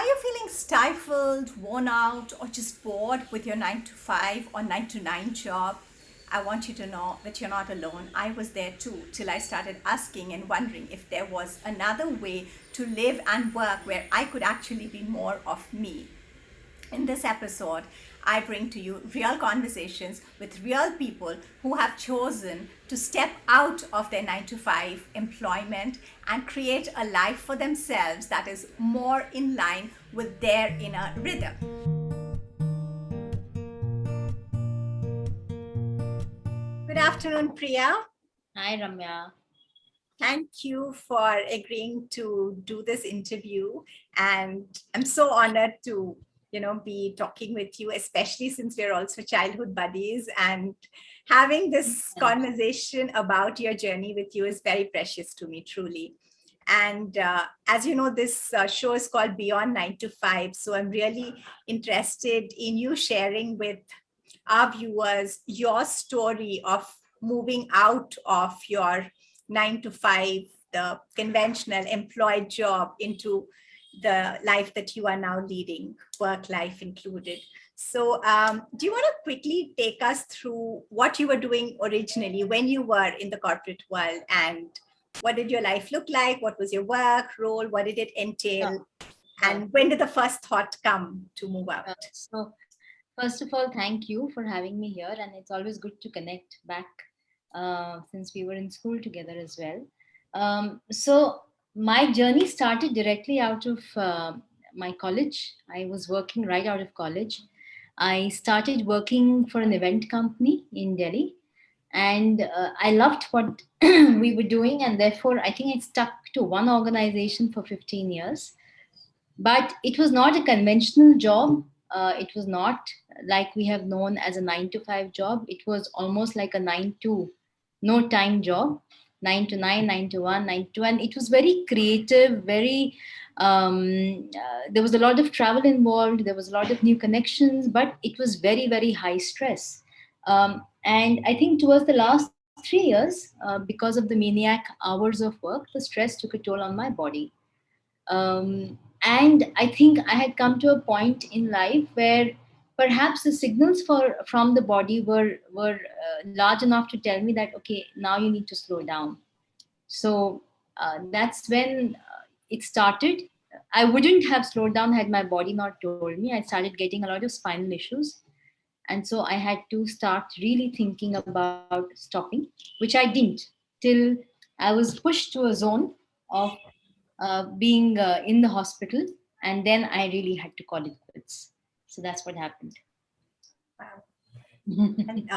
Are you feeling stifled, worn out, or just bored with your 9 to 5 or 9 to 9 job? I want you to know that you're not alone. I was there too till I started asking and wondering if there was another way to live and work where I could actually be more of me. In this episode, I bring to you real conversations with real people who have chosen to step out of their 9 to 5 employment and create a life for themselves that is more in line with their inner rhythm. Good afternoon, Priya. Hi, Ramya. Thank you for agreeing to do this interview. And I'm so honored to, be talking with you, especially since we're also childhood buddies. And having this conversation about your journey with you is very precious to me, truly. And as you know, this show is called Beyond 9 to 5. So I'm really interested in you sharing with our viewers your story of moving out of your 9 to 5, the conventional employed job, into the life that you are now leading, work life included. So, do you want to quickly take us through what you were doing originally when you were in the corporate world, and what did your life look like? What was your work role? What did it entail? Sure, sure. And when did the first thought come to move out? So, first of all, thank you for having me here, and it's always good to connect back since we were in school together as well. So, my journey started directly out of my college. I was working right out of college. I started working for an event company in Delhi, and I loved what we were doing, and therefore, I think I stuck to one organization for 15 years. But it was not a conventional job. It was not like we have known as a 9 to 5 job. It was almost like a 9 to no time job, 9 to 9, 9 to 1, 9 to 2. And it was very creative, very, there was a lot of travel involved, there was a lot of new connections, but it was very, very high stress. And I think towards the last 3 years, because of the maniac hours of work, the stress took a toll on my body. And I think I had come to a point in life where perhaps the signals from the body were large enough to tell me that, okay, now you need to slow down. So that's when it started. I wouldn't have slowed down had my body not told me. I started getting a lot of spinal issues, and so I had to start really thinking about stopping, which I didn't till I was pushed to a zone of being in the hospital, and then I really had to call it quits. So that's what happened. Wow. And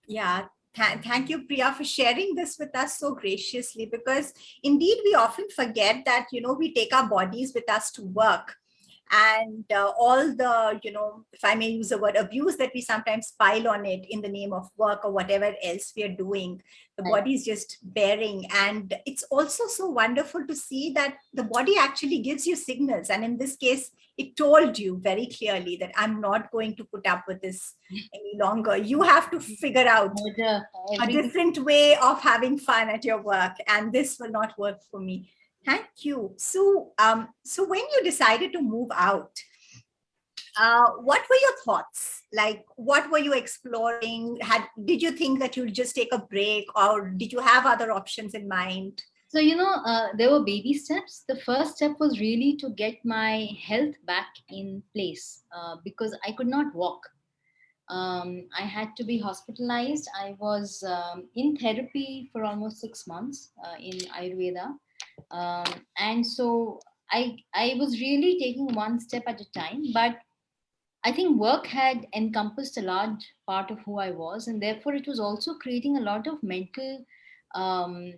yeah, thank you, Priya, for sharing this with us so graciously, because indeed we often forget that, we take our bodies with us to work. And all the, if I may use the word abuse that we sometimes pile on it in the name of work or whatever else we are doing, the Right. body is just bearing. And it's also so wonderful to see that the body actually gives you signals. And in this case, it told you very clearly that I'm not going to put up with this any longer. You have to figure out a Everything. different way of having fun at your work, and this will not work for me. Thank you. So when you decided to move out, what were your thoughts? Like, what were you exploring? Did you think that you'd just take a break, or did you have other options in mind? So, there were baby steps. The first step was really to get my health back in place because I could not walk. I had to be hospitalized. I was in therapy for almost 6 months in Ayurveda. And so I was really taking one step at a time. But I think work had encompassed a large part of who I was, and therefore it was also creating a lot of mental um,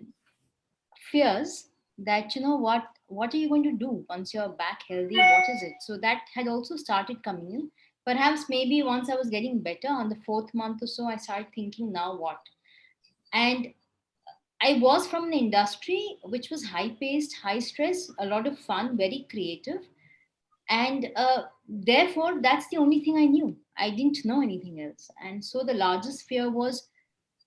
fears that, what are you going to do once you're back healthy? What is it? So that had also started coming in. Perhaps maybe once I was getting better on the fourth month or so, I started thinking, now what? And I was from an industry which was high paced, high stress, a lot of fun, very creative, and therefore that's the only thing I knew. I didn't know anything else, and so the largest fear was,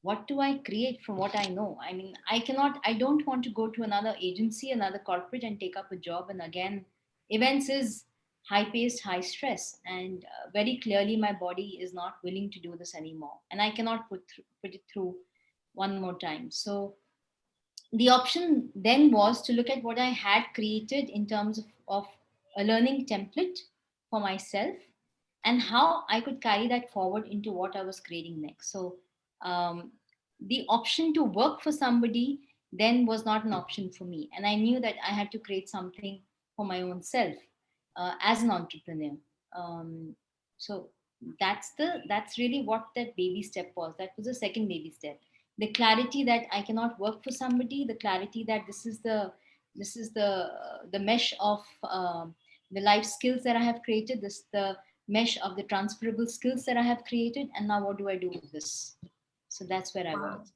what do I create from what I know? I mean, I don't want to go to another agency, another corporate, and take up a job. And again, events is high paced, high stress, and very clearly my body is not willing to do this anymore, and I cannot put it through one more time. So the option then was to look at what I had created in terms of a learning template for myself, and how I could carry that forward into what I was creating next. So um, the option to work for somebody then was not an option for me, and I knew that I had to create something for my own self as an entrepreneur. Um, so that's really what that baby step was. That was the second baby step, the clarity that I cannot work for somebody, the clarity that this is the mesh of the life skills that I have created, this the mesh of the transferable skills that I have created, and now what do I do with this? So that's where I Wow. was.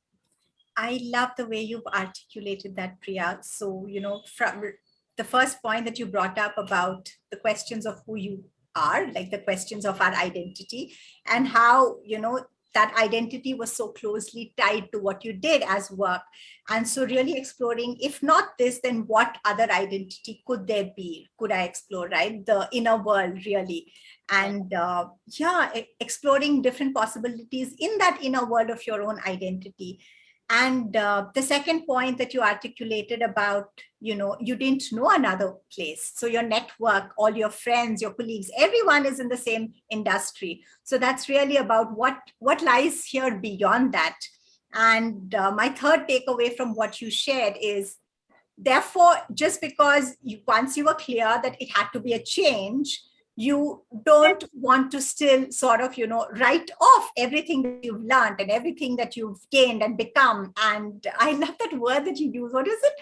I love the way you've articulated that, Priya. So, from the first point that you brought up about the questions of who you are, like the questions of our identity, and how, that identity was so closely tied to what you did as work. And so, really exploring, if not this, then what other identity could there be? Could I explore, right? The inner world, really. And yeah, exploring different possibilities in that inner world of your own identity. And the second point that you articulated about, you didn't know another place. So your network, all your friends, your colleagues, everyone is in the same industry. So that's really about what lies here beyond that. And my third takeaway from what you shared is, therefore, just because once you were clear that it had to be a change, you don't want to still sort of, write off everything that you've learned and everything that you've gained and become. And I love that word that you use. What is it?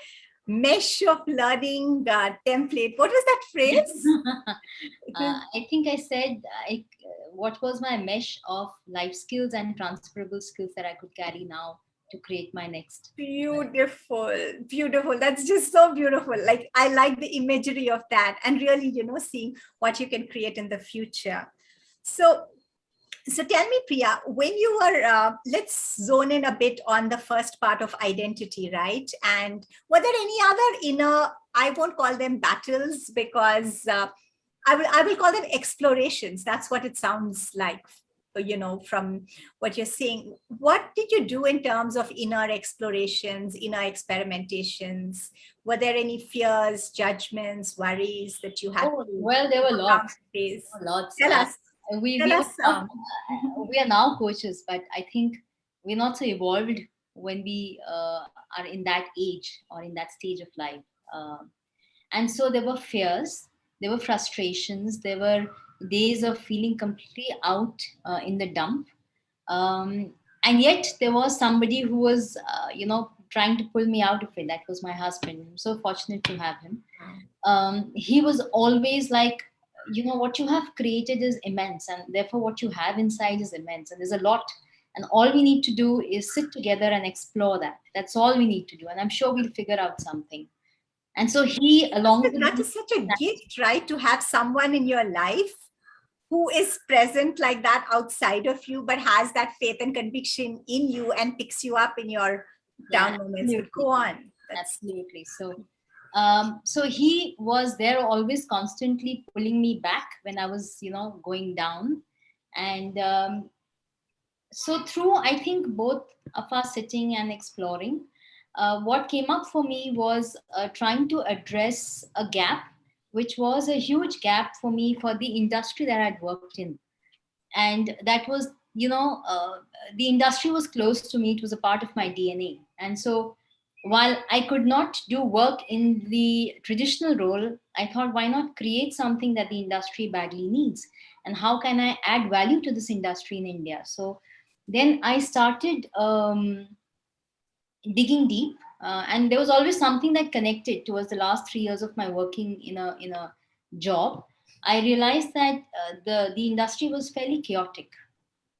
Mesh of learning template. What was that phrase? It is I think I said what was my mesh of life skills and transferable skills that I could carry now to create my next. beautiful, beautiful. That's just so beautiful. Like, I like the imagery of that, and really, seeing what you can create in the future. So, tell me, Priya, when you were, let's zone in a bit on the first part of identity, right? And were there any other inner, I won't call them battles, because I will call them explorations. That's what it sounds like, from what you're saying. What did you do in terms of inner explorations, inner experimentations? Were there any fears, judgments, worries that you had Oh, to well, there were overcome, lots. face? There were lots. Tell us. We Tell we us were some. we are now coaches, but I think we're not so evolved when we are in that age or in that stage of life. Um, and so there were fears, there were frustrations, there were days of feeling completely out in the dump, um, and yet there was somebody who was trying to pull me out of it. That was my husband. I'm so fortunate to have him. He was always like, what you have created is immense, and therefore what you have inside is immense, and there's a lot, and all we need to do is sit together and explore that. That's all we need to do, and I'm sure we'll figure out something. And so he, along with That me, is such a gift, right? To have someone in your life who is present like that outside of you, but has that faith and conviction in you and picks you up in your yeah, down moments. But absolutely. go on. That's Absolutely. So he was there, always constantly pulling me back when I was, going down. And so through, I think, both of us sitting and exploring, what came up for me was trying to address a gap, which was a huge gap for me for the industry that I'd worked in. And that was, the industry was close to me. It was a part of my DNA. And so while I could not do work in the traditional role, I thought, why not create something that the industry badly needs, and how can I add value to this industry in India? So then I started digging deep, and there was always something that connected. Towards the last 3 years of my working in a job, I realized that the industry was fairly chaotic,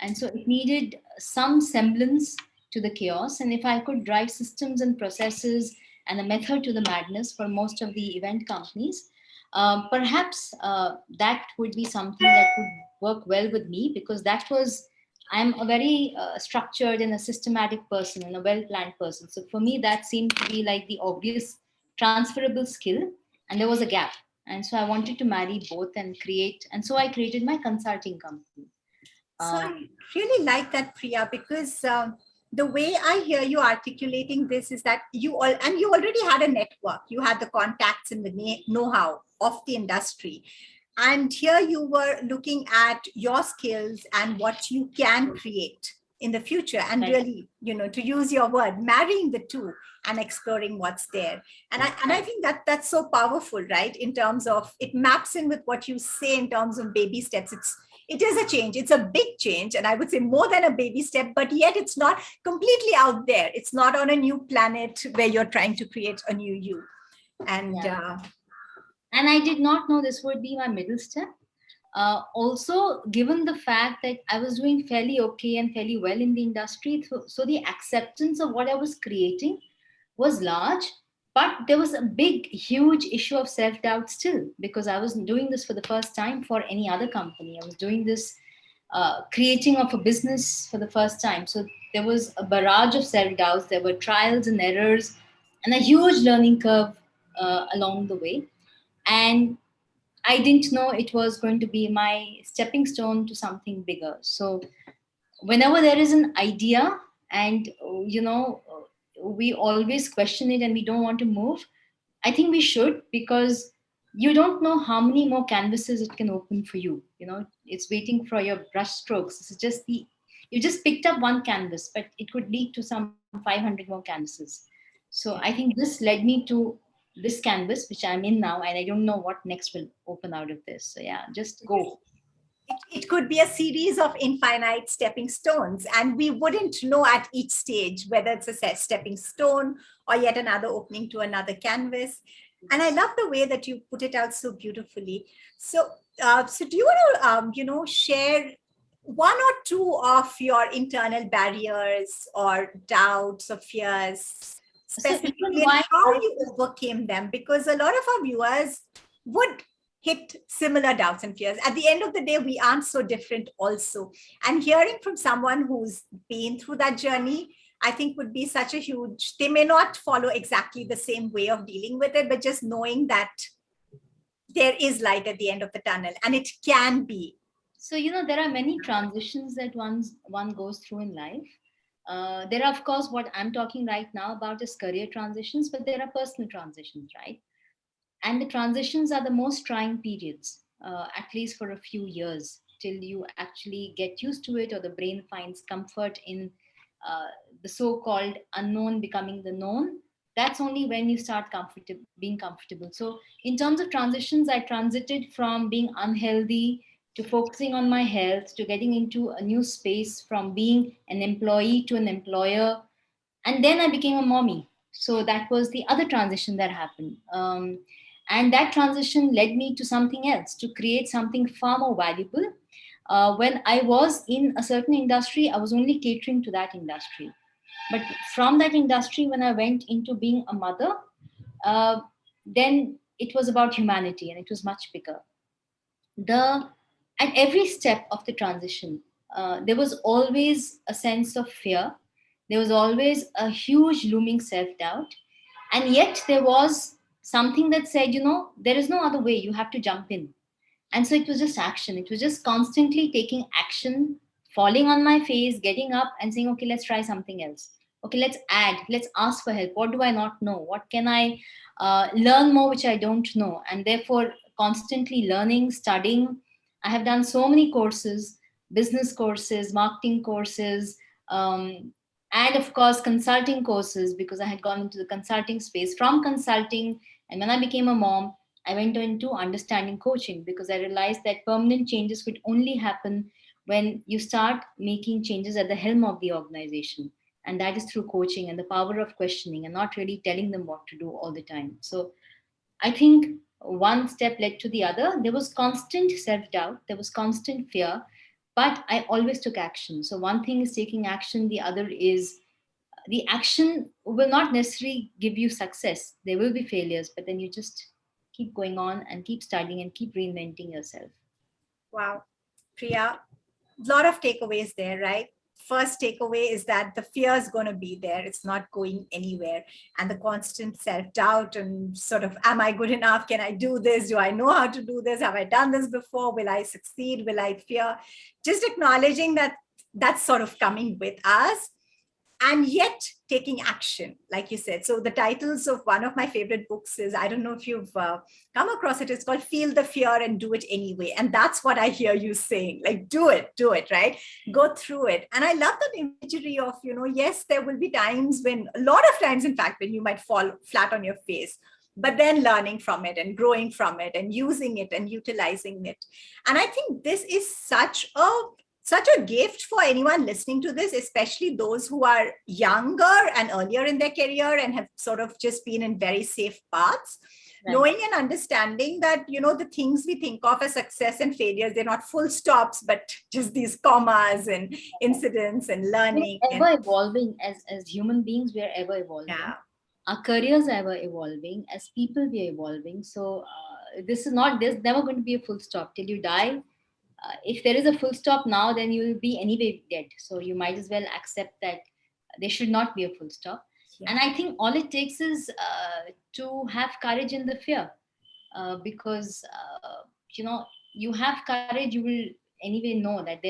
and so it needed some semblance to the chaos. And if I could drive systems and processes and a method to the madness for most of the event companies, perhaps that would be something that would work well with me, because that was, I'm a very structured and a systematic person and a well planned person. So for me, that seemed to be like the obvious transferable skill, and there was a gap. And so I wanted to marry both and create, and so I created my consulting company. So Uh, I really like that, Priya, because the way I hear you articulating this is that you already had a network, you had the contacts and the know-how of the industry, and here you were looking at your skills and what you can create in the future, and right, really, to use your word, marrying the two and exploring what's there. And I right. think that that's so powerful, right? In terms of it maps in with what you say in terms of baby steps. It is a change. It's a big change. And I would say more than a baby step, but yet it's not completely out there. It's not on a new planet where you're trying to create a new you. And Yeah. And I did not know this would be my middle step. Also, given the fact that I was doing fairly okay and fairly well in the industry, so the acceptance of what I was creating was large, but there was a big, huge issue of self doubt still, because I was doing this for the first time for any other company. I was doing this creating of a business for the first time. So there was a barrage of self doubts, there were trials and errors, and a huge learning curve along the way. And I didn't know it was going to be my stepping stone to something bigger. So whenever there is an idea and we always question it and we don't want to move, I think we should, because you don't know how many more canvases it can open for you. It's waiting for your brush strokes. It's just the you just picked up one canvas, but it could lead to some 500 more canvases. So I think this led me to this canvas which I'm in now, and I don't know what next will open out of this. So yeah, just go. it could be a series of infinite stepping stones, and we wouldn't know at each stage whether it's a stepping stone or yet another opening to another canvas. And I love the way that you put it out so beautifully. So do you want to share one or two of your internal barriers or doubts or fears So even specifically, and while how I you was overcame them? Because a lot of our viewers would hit similar doubts and fears. At the end of the day, we aren't so different also. And hearing from someone who's been through that journey, I think would be such a huge, they may not follow exactly the same way of dealing with it, but just knowing that there is light at the end of the tunnel and it can be. So, there are many transitions that one goes through in life. There are, of course, what I'm talking right now about is career transitions, but there are personal transitions, right? And the transitions are the most trying periods, at least for a few years, till you actually get used to it, or the brain finds comfort in uh, the so-called unknown becoming the known. That's only when you start being comfortable. So in terms of transitions, I transited from being unhealthy to focusing on my health, to getting into a new space, from being an employee to an employer, and then I became a mommy. So that was the other transition that happened. And that transition led me to something else, to create something far more valuable. When I was in a certain industry, I was only catering to that industry. But from that industry, when I went into being a mother, uh, then it was about humanity, and it was much bigger. The At every step of the transition, there was always a sense of fear. There was always a huge looming self-doubt, and yet there was something that said, there is no other way, you have to jump in. And so it was just action. It was just constantly taking action, falling on my face, getting up and saying, okay, let's try something else. Okay, let's add, let's ask for help. What do I not know? What can I learn more which I don't know? And therefore, constantly learning, studying. I have done so many courses, business courses, marketing courses, and of course, consulting courses, because I had gone into the consulting space. From consulting, and when I became a mom, I went into understanding coaching, because I realized that permanent changes could only happen when you start making changes at the helm of the organization. And that is through coaching and the power of questioning, and not really telling them what to do all the time. So I think one step led to the other. There was constant self doubt, there was constant fear, but I always took action. So one thing is taking action, the other is the action will not necessarily give you success. There will be failures, but then you just keep going on and keep studying and keep reinventing yourself. Wow. Priya, a lot of takeaways there, right? first takeaway is that the fear is going to be there. It's not going anywhere. And the constant self-doubt and sort of, am I good enough? Can I do this? Do I know how to do this? Have I done this before? Will I succeed? Will I fear? Just acknowledging that that's sort of coming with us, and yet taking action, like you said. So the titles of one of my favorite books is, I don't know if you've come across it, it's called Feel the Fear and Do It Anyway. And that's what I hear you saying, like, do it, right? Go through it. And I love that imagery of, yes, there will be times when, a lot of times, in fact, when you might fall flat on your face, but then learning from it and growing from it and using it and utilizing it. And I think this is such a gift for anyone listening to this, especially those who are younger and earlier in their career and have sort of just been in very safe paths, right. Knowing and understanding that, the things we think of as success and failures, they're not full stops, but just these commas and incidents and learning. We're ever evolving as human beings, we are ever evolving. Yeah. Our careers are ever evolving. As people, we are evolving. So there's never going to be a full stop till you die. If there is a full stop now, then you will be anyway dead. So you might as well accept that there should not be a full stop. Yeah. And I think all it takes is to have courage in the fear, because you have courage. You will anyway know that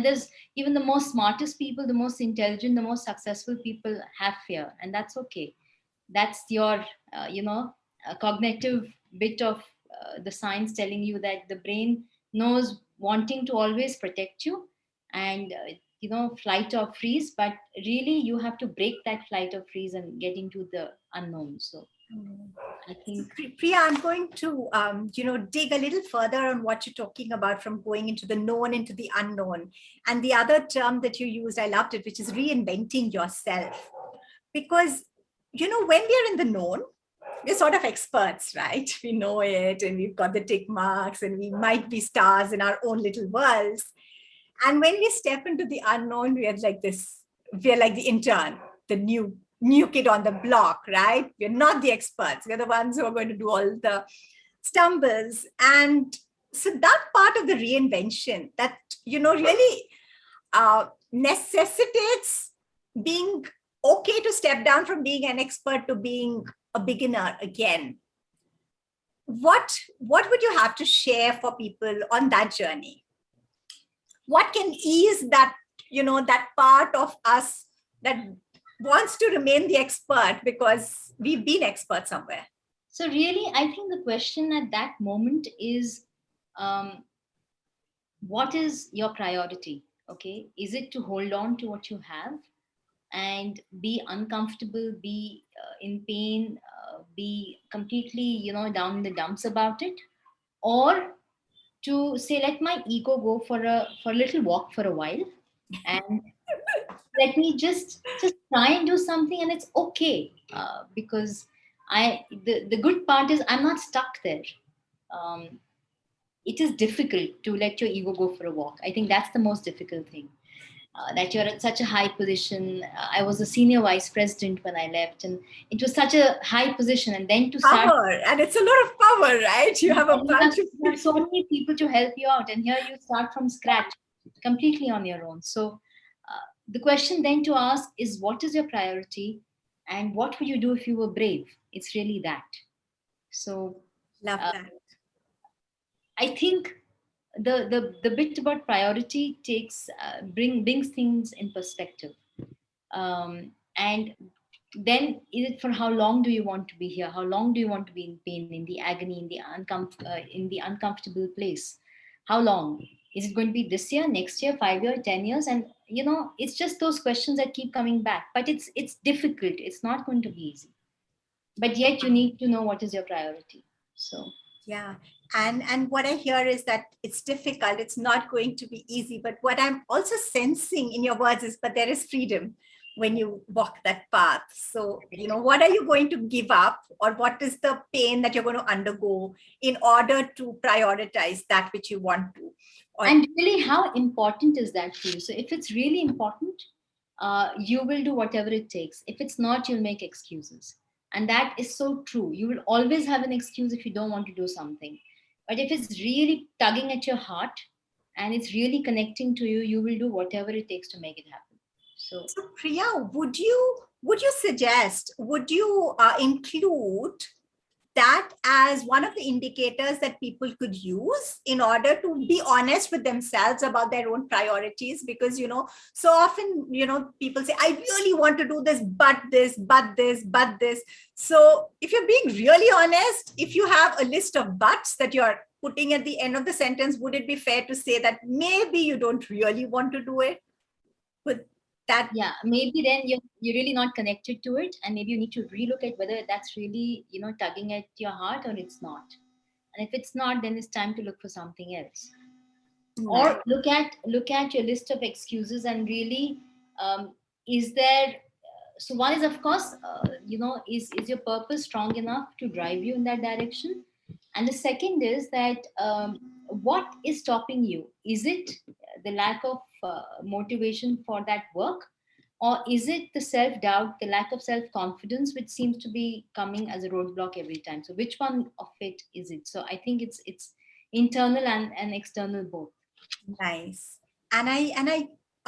there's even the most smartest people, the most intelligent, the most successful people have fear, and that's okay. That's your cognitive bit of the science telling you that the brain knows wanting to always protect you and flight or freeze, but really you have to break that flight or freeze and get into the unknown. So I think, Priya, I'm going to dig a little further on what you're talking about, from going into the known into the unknown. And the other term that you used, I loved it, which is reinventing yourself. Because when we're in the known, we're sort of experts, right? We know it, and we've got the tick marks, and we might be stars in our own little worlds. And when we step into the unknown, we're like the intern, the new kid on the block, right? We're not the experts. We're the ones who are going to do all the stumbles. And so that part of the reinvention that, really necessitates being okay to step down from being an expert to being a beginner again. What would you have to share for people on that journey? What can ease that, that part of us that wants to remain the expert because we've been experts somewhere? So really, I think the question at that moment is, what is your priority? Okay, is it to hold on to what you have and be uncomfortable, be in pain, be completely, down in the dumps about it, or to say, let my ego go for a little walk for a while, and let me just try and do something, and it's okay, because the good part is I'm not stuck there. It is difficult to let your ego go for a walk. I think that's the most difficult thing. That you're at such a high position. I was a senior vice president when I left, and it was such a high position. And then to start, power, and it's a lot of power, right? You have a bunch of you have so many people to help you out, and here you start from scratch, completely on your own. So the question then to ask is, what is your priority, and what would you do if you were brave? It's really that. So love that. I think the bit about priority takes brings things in perspective, and then is it for how long do you want to be here? How long do you want to be in pain, in the agony, in the uncomfortable place? How long? Is it going to be this year, next year, 5 years, 10 years? And it's just those questions that keep coming back. But it's difficult. It's not going to be easy. But yet you need to know what is your priority. So yeah. And what I hear is that it's difficult. It's not going to be easy. But what I'm also sensing in your words is, but there is freedom when you walk that path. So, what are you going to give up, or what is the pain that you're going to undergo in order to prioritize that which you want to? And really, how important is that for you? So if it's really important, you will do whatever it takes. If it's not, you'll make excuses. And that is so true. You will always have an excuse if you don't want to do something. But if it's really tugging at your heart and it's really connecting to you, you will do whatever it takes to make it happen. So So Priya, would you suggest, would you include that as one of the indicators that people could use in order to be honest with themselves about their own priorities? Because so often people say, I really want to do this, but this, but this, but this. So if you're being really honest, if you have a list of buts that you're putting at the end of the sentence, would it be fair to say that maybe you don't really want to do it? Would that yeah, maybe then you're really not connected to it, and maybe you need to relook at whether that's really, tugging at your heart or it's not. And if it's not, then it's time to look for something else, right? or look at your list of excuses and really, is there, so one is, of course, is your purpose strong enough to drive you in that direction? And the second is that, what is stopping you? Is it the lack of motivation for that work, or is it the self doubt, the lack of self confidence, which seems to be coming as a roadblock every time? So which one of it is it? So I think it's internal and external both. Nice. And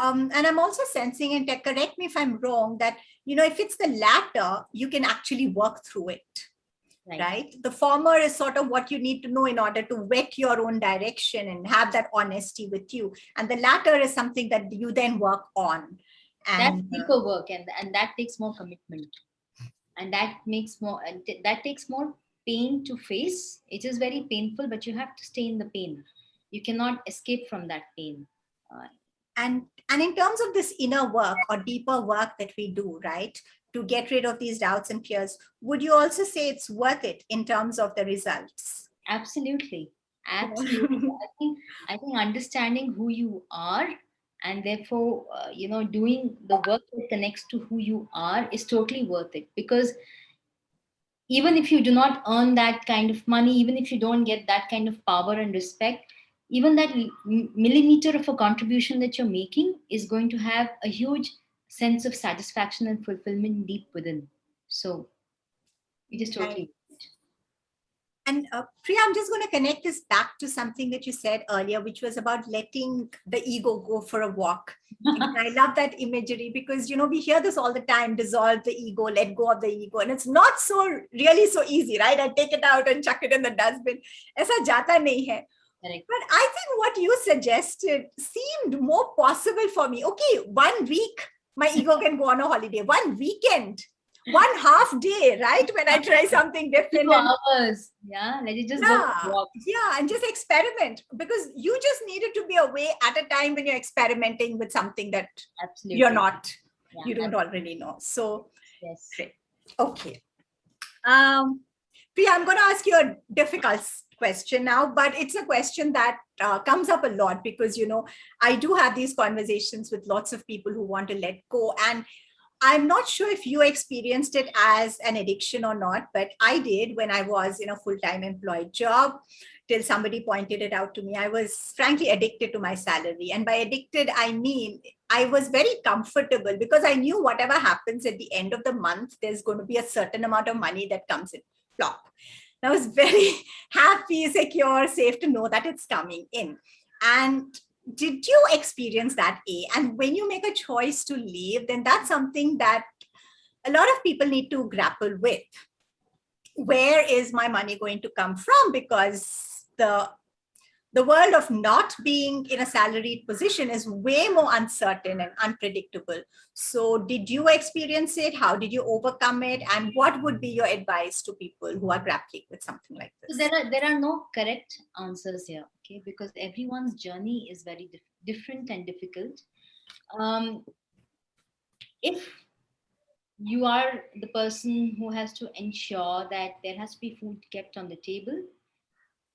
I'm also sensing, and correct me if I'm wrong, that if it's the latter, you can actually work through it, Right. right? The former is sort of what you need to know in order to wet your own direction and have that honesty with you. And the latter is something that you then work on. That's And deeper work, and that takes more commitment, and that takes more pain to face. It is very painful, but you have to stay in the pain. You cannot escape from that pain. uh, and in terms of this inner work or deeper work that we do, right, to get rid of these doubts and fears, would you also say it's worth it in terms of the results? Absolutely, absolutely. I think understanding who you are, and therefore, doing the work that connects to who you are is totally worth it, because even if you do not earn that kind of money, even if you don't get that kind of power and respect, even that millimeter of a contribution that you're making is going to have a huge sense of satisfaction and fulfillment deep within. So it is Right. totally. And Priya, I'm just going to connect this back to something that you said earlier, which was about letting the ego go for a walk. Again, I love that imagery because, we hear this all the time: dissolve the ego, let go of the ego. And it's not so really so easy, right? I take it out and chuck it in the dustbin. Aisa jata nahi hai. Correct. But I think what you suggested seemed more possible for me. Okay, 1 week, my ego can go on a holiday. One weekend, one half day, right? When I try something different. Few And hours, yeah, let it just go for yeah, walks. yeah, and just experiment, because you just needed to be away at a time when you're experimenting with something that you're Absolutely. not, Yeah, you don't already know. So, yes. great. Okay. Priya, I'm going to ask you a difficult question now, but it's a question that comes up a lot because, I do have these conversations with lots of people who want to let go. And I'm not sure if you experienced it as an addiction or not, but I did when I was in a full time employed job till somebody pointed it out to me. I was frankly addicted to my salary. And by addicted, I mean, I was very comfortable because I knew whatever happens at the end of the month, there's going to be a certain amount of money that comes in. Plop. I was very happy, secure, safe to know that it's coming in. And did you experience that, A? And when you make a choice to leave, then that's something that a lot of people need to grapple with. Where is my money going to come from? Because the world of not being in a salaried position is way more uncertain and unpredictable. So did you experience it? How did you overcome it? And what would be your advice to people who are grappling with something like So this? there are no correct answers here, okay? Because everyone's journey is very different and difficult. Um, if you are the person who has to ensure that there has to be food kept on the table,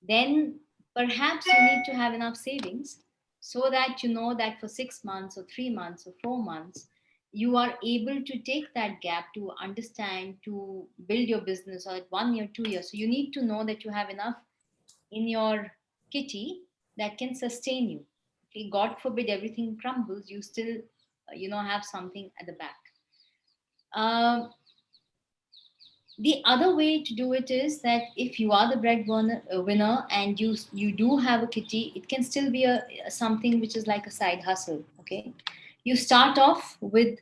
then perhaps you need to have enough savings, so that you know that for 6 months or 3 months or 4 months, you are able to take that gap to understand, to build your business, or at 1 year, 2 years. So you need to know that you have enough in your kitty that can sustain you. Okay, God forbid everything crumbles, you still, have something at the back. Um, The other way to do it is that if you are the breadwinner winner, and you do have a kitty, it can still be a something which is like a side hustle. Okay, you start off with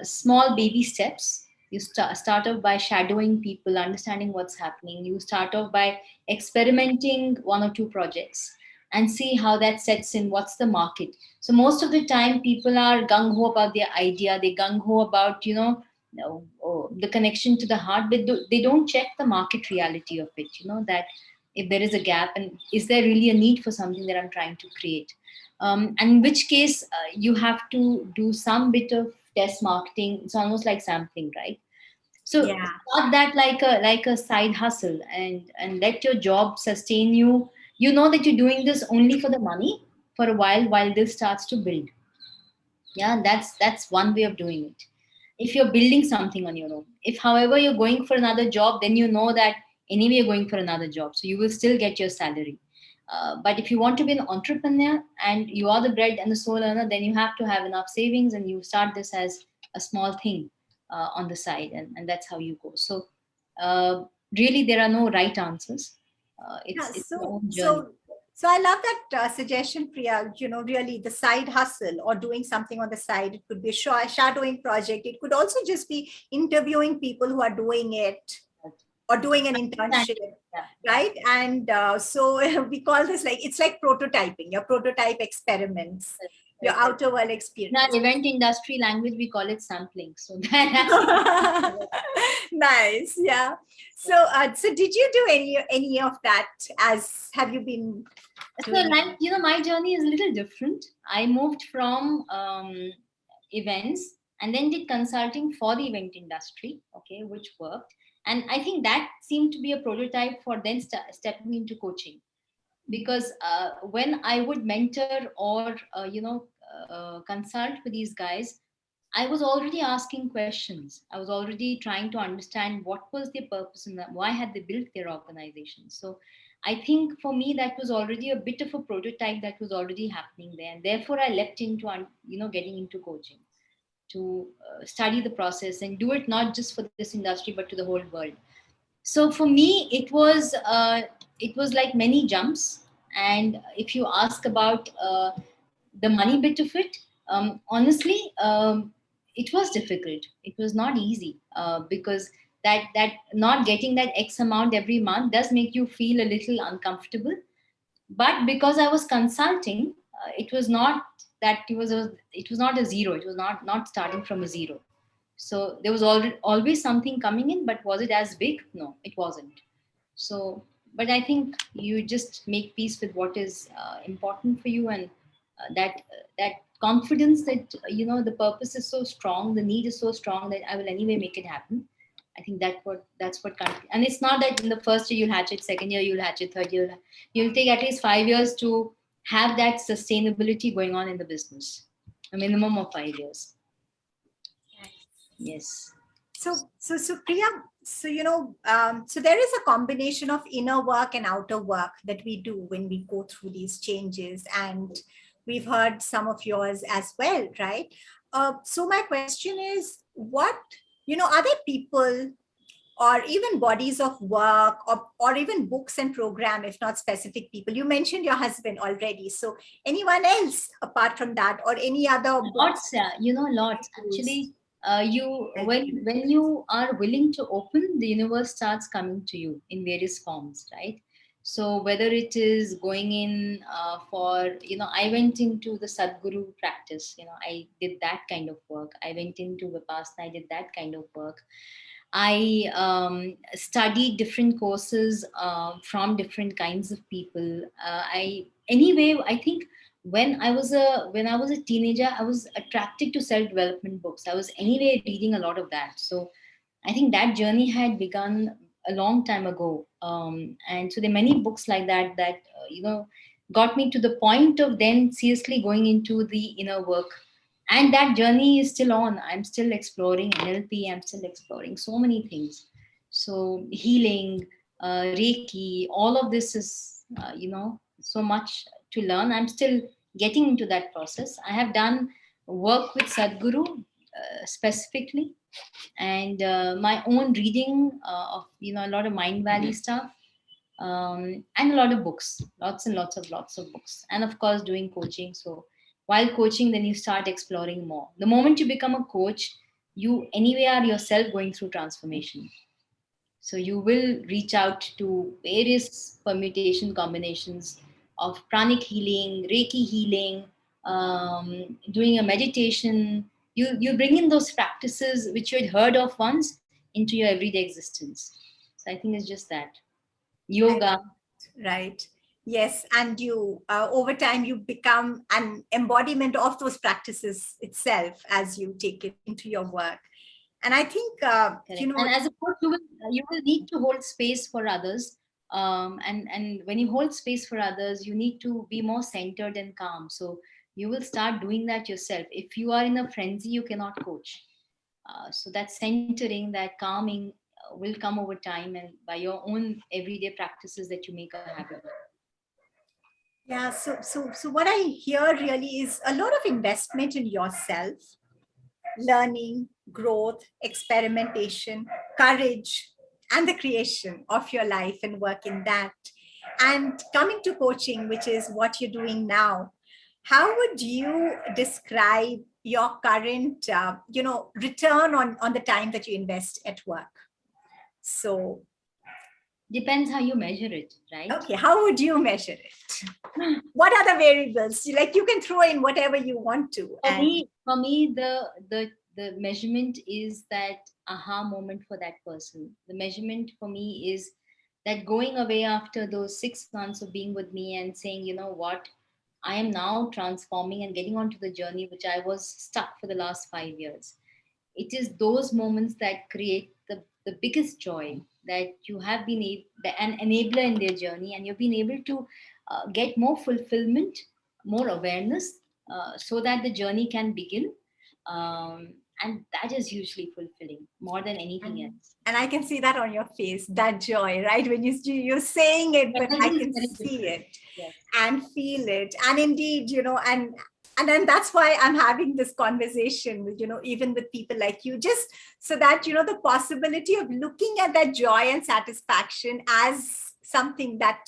small baby steps. You start off by shadowing people, understanding what's happening. You start off by experimenting one or two projects and see how that sets in, what's the market. So most of the time people are gung-ho about their idea, they gung-ho about, the connection to the heart, but they don't check the market reality of it, that if there is a gap, and is there really a need for something that I'm trying to create. And in which case, you have to do some bit of test marketing. It's almost like sampling, right? So Yeah. start that like a side hustle, and let your job sustain you. You know that you're doing this only for the money for a while this starts to build. Yeah, that's one way of doing it. If you're building something on your own, if however you're going for another job, then you know that anyway you're going for another job, so you will still get your salary. But if you want to be an entrepreneur and you are the bread and the soul earner, then you have to have enough savings, and you start this as a small thing on the side, and that's how you go. So uh, really there are no right answers. Yeah, It's your so own journey. so so I love that suggestion, Priya. Really the side hustle or doing something on the side. It could be a shadowing project. It could also just be interviewing people who are doing it or doing an internship, Yeah, yeah. right? And so we call this like it's like prototyping. Your prototype experiments, your Correct, correct. outer world In our experience. event industry language, we call it sampling. So that's Nice, yeah. So did you do any of that? As have you been so doing like my journey is a little different. I moved from events and then did consulting for the event industry. Okay, which worked, and I think that seemed to be a prototype for then stepping into coaching, because when I would mentor or consult with these guys, I was already asking questions. I was already trying to understand what was their purpose and why had they built their organization. So I think for me that was already a bit of a prototype that was already happening there, and therefore I leapt into getting into coaching to study the process and do it not just for this industry but to the whole world. So for me it was like many jumps. And if you ask about the money bit of it, honestly, it was difficult. It was not easy, because that not getting that x amount every month does make you feel a little uncomfortable. But because I was consulting, it was not that it was not a zero. It was not starting from a zero. So there was always something coming in, but was it as big? No, it wasn't. So, but I think you just make peace with what is important for you, and that confidence that the purpose is so strong, the need is so strong that I will anyway make it happen. I think that's what and it's not that in the first year you'll hatch it, second year you'll hatch it, third year you'll take at least 5 years to have that sustainability going on in the business. A minimum of 5 years. it? Yes. So Priya, so there is a combination of inner work and outer work that we do when we go through these changes, and we've heard some of yours as well, right? So my question is, are there people or even bodies of work or even books and program, if not specific people? You mentioned your husband already. So anyone else apart from that, or any other books Lots, lots. you use? Actually, you when you are willing to open, the universe starts coming to you in various forms, right? So whether it is going in for, I went into the Sadguru practice. I did that kind of work. I went into Vipassana. I did that kind of work. I studied different courses from different kinds of people. I think when I was a teenager, I was attracted to self development books. I was anyway reading a lot of that. So I think that journey had begun a long time ago. And so there are many books like that got me to the point of then seriously going into the inner work. And that journey is still on. I'm still exploring NLP. I'm still exploring so many things. So healing, Reiki, all of this is, so much to learn. I'm still getting into that process. I have done work with Sadhguru specifically. and my own reading of a lot of Mind Valley stuff, and a lot of books, lots and lots of books, and of course doing coaching. So while coaching, then you start exploring more. The moment you become a coach, you anyway are yourself going through transformation. So you will reach out to various permutation combinations of pranic healing, Reiki healing, doing a meditation. You bring in those practices which you had heard of once into your everyday existence. So I think it's just that yoga. Right. Yes. And you, over time, you become an embodiment of those practices itself as you take it into your work. And I think, Correct. And as a coach, you will need to hold space for others. And when you hold space for others, you need to be more centered and calm. So you will start doing that yourself. If you are in a frenzy, you cannot coach. So that centering, that calming will come over time, and by your own everyday practices that you make a habit of. yeah, so what I hear really is a lot of investment in yourself, learning, growth, experimentation, courage, and the creation of your life and work in that. And coming to coaching, which is what you're doing now, how would you describe your current, return on the time that you invest at work? So, Depends how you measure it, right? okay, how would you measure it? What are the variables? Like you can throw in whatever you want to. For me, the measurement is that aha moment for that person. The measurement for me is that going away after those 6 months of being with me and saying, you know what, I am now transforming and getting onto the journey which I was stuck for the last 5 years. It is those moments that create the biggest joy, that you have been an enabler in their journey, and you've been able to get more fulfillment, more awareness, so that the journey can begin. And that is hugely fulfilling more than anything else. And I can see that on your face, that joy, right? When you're saying it, but I Energy is can very see different. it Yes. and feel it. And indeed, and then that's why I'm having this conversation with, even with people like you, just so that, the possibility of looking at that joy and satisfaction as something that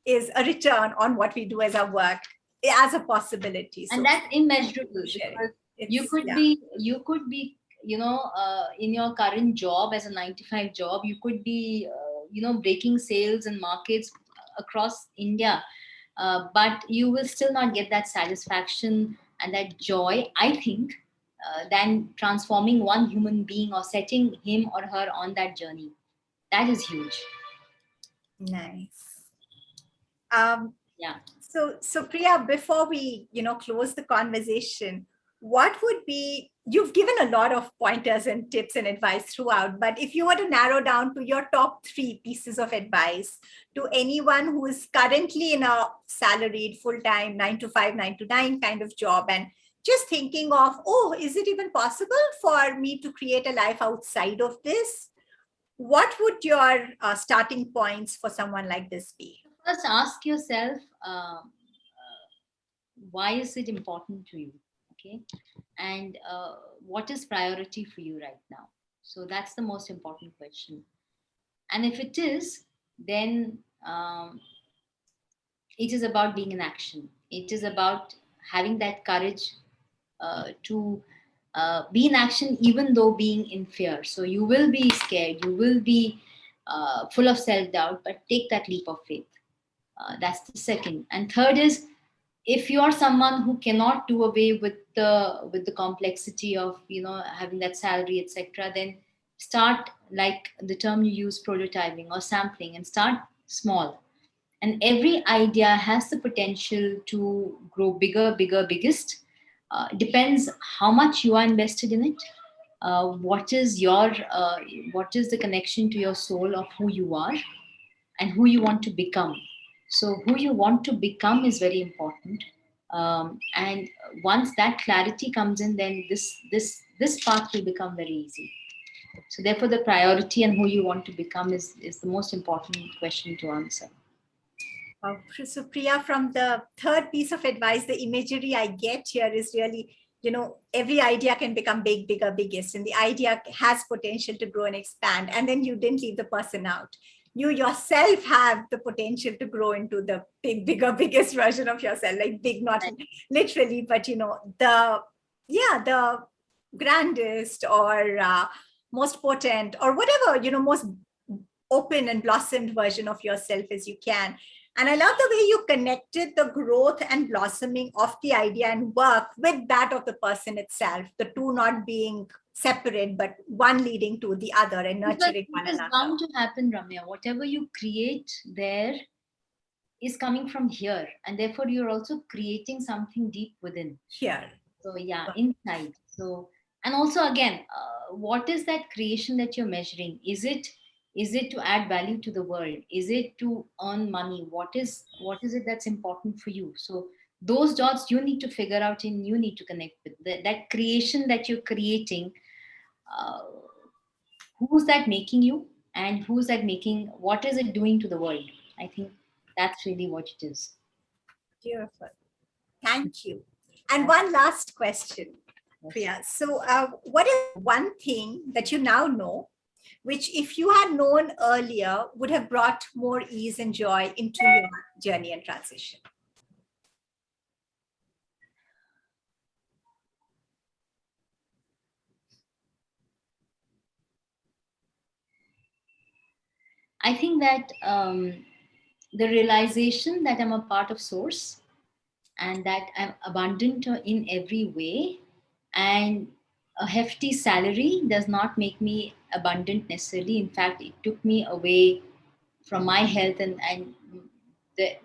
is a return on what we do as our work, as a possibility. And So that's immeasurable, sharing. because It's, yeah. you could be in your current job as a 9 to 5 job, you could be breaking sales and markets across India, but you will still not get that satisfaction and that joy, I think, than transforming one human being or setting him or her on that journey. That is huge. Nice. Um, Yeah. so Priya, before we, close the conversation, what would be, you've given a lot of pointers and tips and advice throughout, but if you were to narrow down to your top 3 pieces of advice to anyone who is currently in a salaried full-time 9 to 5, 9 to 9 kind of job, and just thinking of, oh, is it even possible for me to create a life outside of this? What would your starting points for someone like this be? First, ask yourself, why is it important to you? Okay. And what is priority for you right now? So that's the most important question. And if it is, then it is about being in action. It is about having that courage to be in action, even though being in fear. So you will be scared, you will be full of self doubt, but take that leap of faith. That's the second. And third is, if you are someone who cannot do away with the complexity of having that salary, etc., then start, like the term you use, prototyping or sampling, and start small. And every idea has the potential to grow bigger, biggest. Depends how much you are invested in it. What is the connection to your soul of who you are and who you want to become. So who you want to become is very important. And once that clarity comes in, then this path will become very easy. So therefore, the priority and who you want to become is the most important question to answer. So Priya, from the third piece of advice, the imagery I get here is really every idea can become big, bigger, biggest, and the idea has potential to grow and expand. And then you didn't leave the person out. You yourself have the potential to grow into the big, bigger, biggest version of yourself, like big, not literally, but the grandest or most potent or whatever, most open and blossomed version of yourself as you can. And I love the way you connected the growth and blossoming of the idea and work with that of the person itself, the two not being separate, but one leading to the other and nurturing one It is another. bound to happen, Ramya. Whatever you create there is coming from here. And therefore, you're also creating something deep within. Here. So, yeah, inside. So, and also, again, what is that creation that you're measuring? Is it to add value to the world? Is it to earn money? What is it that's important for you? So those dots you need to figure out and you need to connect with that creation that you're creating. uh, who's that making you, and who's that making, what is it doing to the world? I think that's really what it is. Beautiful. Thank you. And one last question, Priya. So what is one thing that you now know, which if you had known earlier would have brought more ease and joy into your journey and transition? I think that the realization that I'm a part of source and that I'm abundant in every way, and a hefty salary does not make me abundant necessarily. In fact, it took me away from my health, and the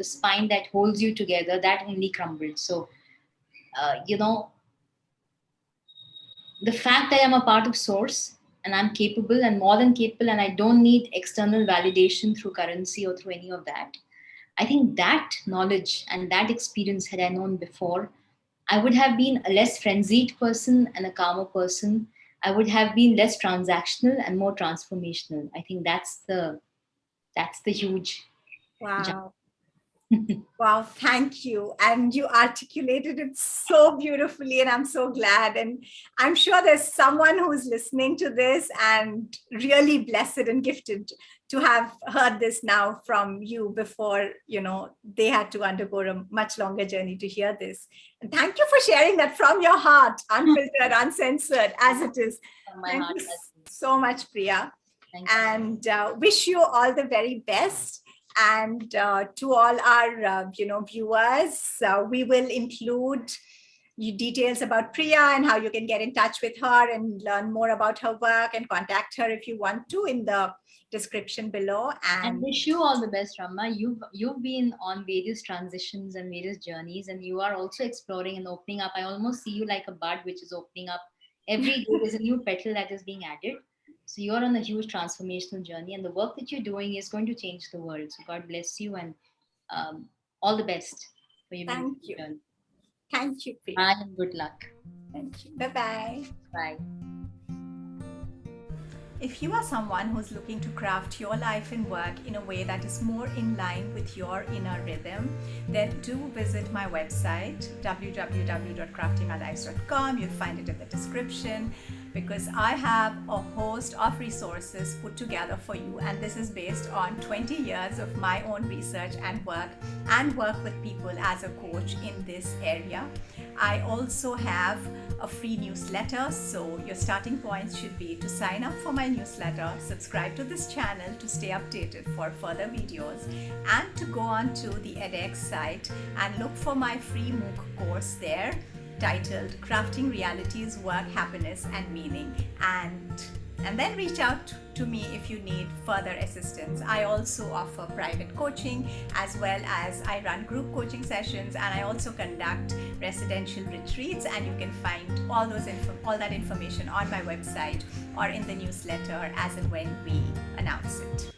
spine that holds you together, that only crumbled. So the fact that I'm a part of source and I'm capable and more than capable, and I don't need external validation through currency or through any of that. I think that knowledge and that experience, had I known before, I would have been a less frenzied person and a calmer person. I would have been less transactional and more transformational. I think that's the huge Wow. Wow, thank you. And you articulated it so beautifully, and I'm so glad. And I'm sure there's someone who's listening to this and really blessed and gifted to have heard this now from you before, they had to undergo a much longer journey to hear this. And thank you for sharing that from your heart, unfiltered, uncensored, as it is. Thank you so much, Priya. And wish you all the very best. And to all our viewers, we will include details about Priya and how you can get in touch with her and learn more about her work and contact her if you want to in the description below. And wish you all the best, Ramya. You've been on various transitions and various journeys, and you are also exploring and opening up. I almost see you like a bud which is opening up. Every day there's a new petal that is being added. So you're on a huge transformational journey, and the work that you're doing is going to change the world. So God bless you, and all the best for your Thank you. journey. Thank you, Priya. Bye and good luck. Thank you. Bye-bye. Bye. If you are someone who's looking to craft your life and work in a way that is more in line with your inner rhythm, then do visit my website, www.craftingourlives.com. You'll find it in the description, because I have a host of resources put together for you, and this is based on 20 years of my own research and work with people as a coach in this area. I also have a free newsletter, so your starting points should be to sign up for my newsletter, subscribe to this channel to stay updated for further videos, and to go on to the edX site and look for my free MOOC course there titled Crafting Realities, Work, Happiness and Meaning, and then reach out to me if you need further assistance. I also offer private coaching, as well as I run group coaching sessions, and I also conduct residential retreats, and you can find all that information on my website or in the newsletter as and when we announce it.